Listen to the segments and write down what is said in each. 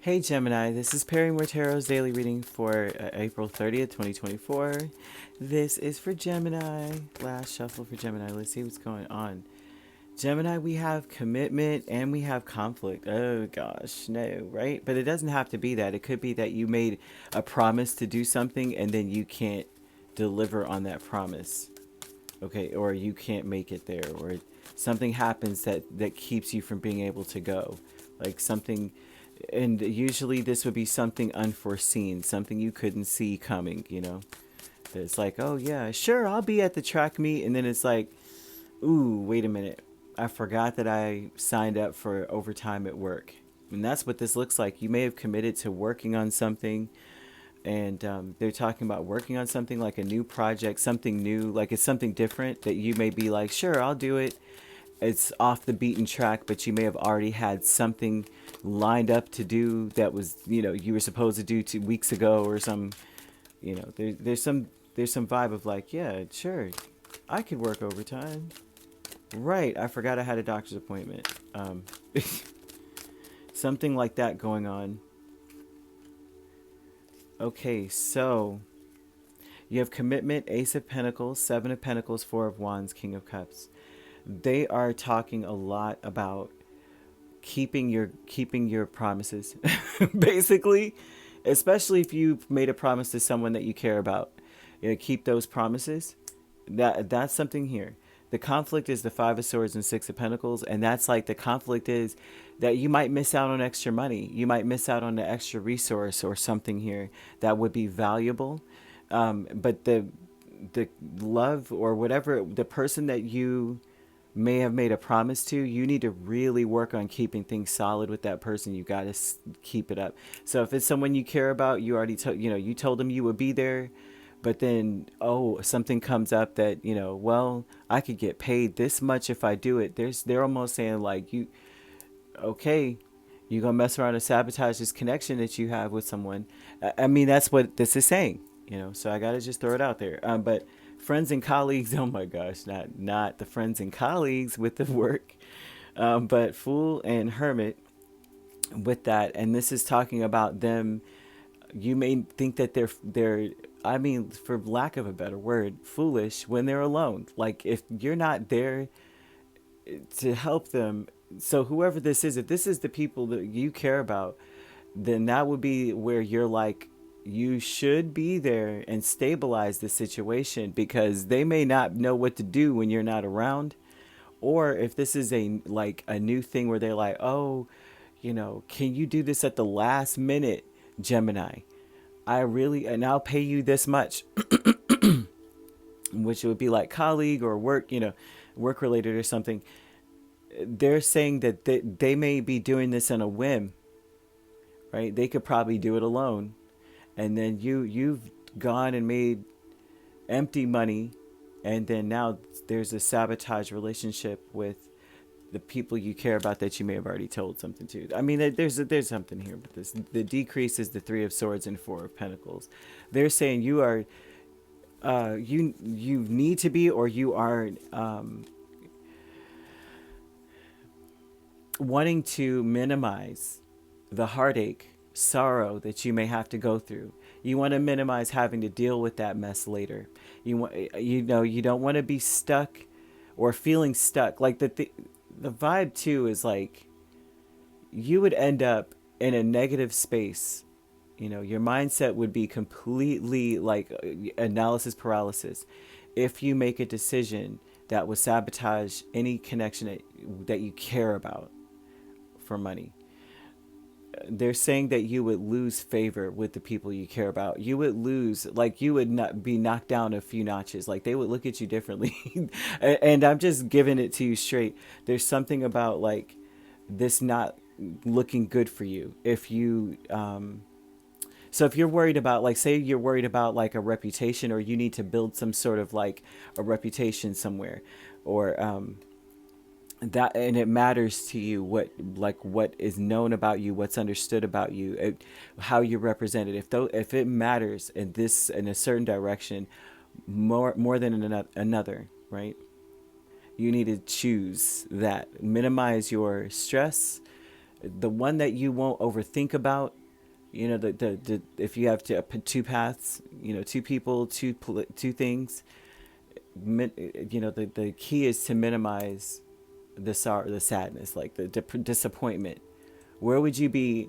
Hey Gemini, this is Perrymore Tarot's daily reading for April 30th, 2024. This is for Gemini. Last shuffle for Gemini. Let's see what's going on. Gemini, we have commitment and we have conflict. Oh gosh, no, right? But it doesn't have to be that. It could be that you made a promise to do something and then you can't deliver on that promise. Okay, or you can't make it there, or something happens that keeps you from being able to go. Like something, and usually this would be something unforeseen, something you couldn't see coming, It's like, oh yeah, sure, I'll be at the track meet, and then it's like, ooh, wait a minute, I forgot that I signed up for overtime at work. And that's what this looks like. You may have committed to working on something, and they're talking about working on something like a new project, something new, like it's something different that you may be like, sure, I'll do it. It's off the beaten track, but you may have already had something lined up to do that was, you were supposed to do 2 weeks ago or some, there's some vibe of like, yeah, sure, I could work overtime. Right, I forgot I had a doctor's appointment. Something like that going on. Okay, so you have commitment, Ace of Pentacles, Seven of Pentacles, Four of Wands, King of Cups. They are talking a lot about keeping your promises, basically, especially if you've made a promise to someone that you care about. Keep those promises. That's something here. The conflict is the Five of Swords and Six of Pentacles, and that's like the conflict is that you might miss out on extra money. You might miss out on the extra resource or something here that would be valuable. But the love or whatever, the person that you may have made a promise to, you need to really work on keeping things solid with that person. You got to keep it up. So if it's someone you care about, you already you told them you would be there, but then, oh, something comes up that, well, I could get paid this much if I do it. They're almost saying like, okay, you gonna mess around and sabotage this connection that you have with someone. I mean, that's what this is saying, so I gotta just throw it out there. But friends and colleagues, oh my gosh, not the friends and colleagues with the work, but Fool and Hermit with that. And this is talking about them. You may think that they're I mean, for lack of a better word, foolish when they're alone. Like if you're not there to help them. So whoever this is, if this is the people that you care about, then that would be where you're like, you should be there and stabilize the situation, because they may not know what to do when you're not around. Or if this is a new thing where they're like, oh, can you do this at the last minute, Gemini? And I'll pay you this much, which would be like colleague or work, work related or something. They're saying that they may be doing this on a whim, right? They could probably do it alone. And then you've gone and made empty money. And then now there's a sabotage relationship with the people you care about that you may have already told something to. I mean, there's something here with this. The decrease is the Three of Swords and Four of Pentacles. They're saying you are, you need to be, or you are wanting to minimize the heartache, sorrow that you may have to go through. You want to minimize having to deal with that mess later. You don't want to be stuck or feeling stuck. Like the vibe too is like you would end up in a negative space. Your mindset would be completely like analysis paralysis if you make a decision that would sabotage any connection that you care about for money. They're saying that you would lose favor with the people you care about. You would lose, like you would not be knocked down a few notches. Like they would look at you differently. And I'm just giving it to you straight. There's something about like this not looking good for you. So if you're worried about, like, say you're worried about like a reputation, or you need to build some sort of like a reputation somewhere, or that, and it matters to you what is known about you, what's understood about you, how you're represented. If it matters in a certain direction more than in another, right? You need to choose that. Minimize your stress, The one that you won't overthink about, you know, the if you have two paths, you know, two people, two things, you know, the key is to minimize the sorrow, the sadness, like the disappointment. Where would you be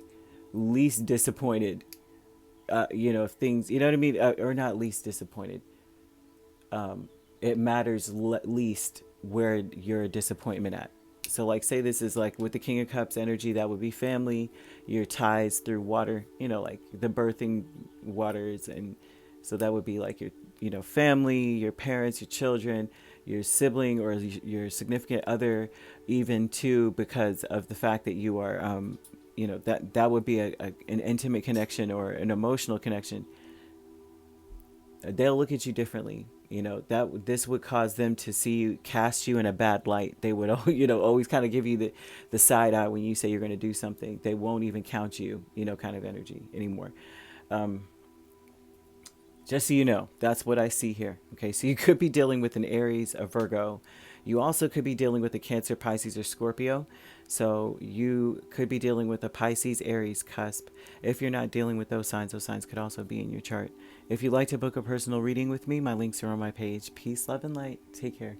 least disappointed? You know, if things, you know what I mean, or not least disappointed. It matters least where your disappointment at. So, like, say this is like with the King of Cups energy, that would be family, your ties through water, you know, like the birthing waters. And so that would be like your, you know, family, your parents, your children, your sibling, or your significant other, even too, because of the fact that you are, you know, that would be an intimate connection or an emotional connection. They'll look at you differently. You know, that this would cause them to see you, cast you in a bad light. They would, you know, always kind of give you the side eye when you say you're going to do something. They won't even count you, you know, kind of energy anymore. Just so you know, that's what I see here. Okay, so you could be dealing with an Aries, a Virgo. You also could be dealing with a Cancer, Pisces, or Scorpio. So you could be dealing with a Pisces, Aries cusp. If you're not dealing with those signs could also be in your chart. If you'd like to book a personal reading with me, my links are on my page. Peace, love, and light. Take care.